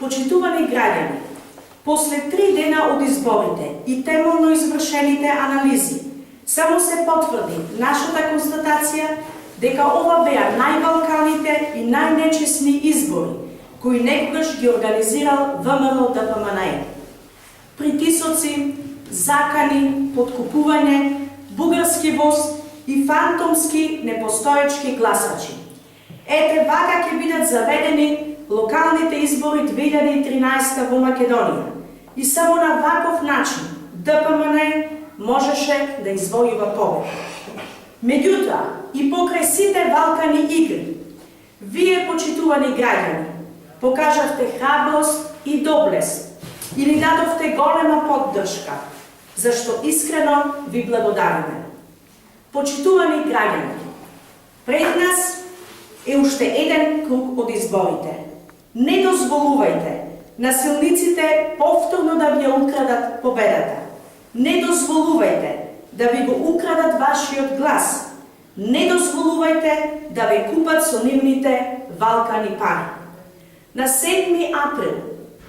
Почитувани граѓани, после 3 дена од изборите и темелно извршените анализи, само се потврди нашата констатација дека ова беа највалканите и најнечесни избори кои некогаш ги организирал ВМРО-ДПМНЕ. Притисоци, закани, подкупување, бугарски воз и фантомски непостоечки гласачи. Ете вака ќе бидат заведени локалните избори 2013 во Македонија и само на ваков начин ДПМНЕ можеше да извојува победа. Меѓутоа, и покрај сите валкани игри, вие, почитувани граѓани, покажавте храброст и доблест и ни дадовте голема поддршка, зашто искрено ви благодариме. Почитувани граѓани, пред нас е уште еден круг од изборите. Не дозволувајте насилниците повторно да ви ја украдат победата. Не дозволувајте да ви го украдат вашиот глас. Не дозволувајте да ве купат со нивните валкани пари. На 7 април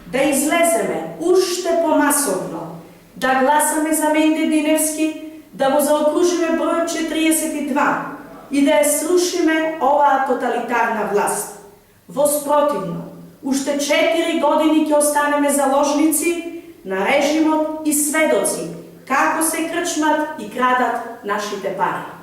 да излеземе уште помасовно, да гласаме за Менде Диневски, да го заокружиме бројот 42 и да ја срушиме оваа тоталитарна власт. Воспротивно, уште 4 години ќе останеме заложници на режимот и сведоци како се крчмат и крадат нашите пари.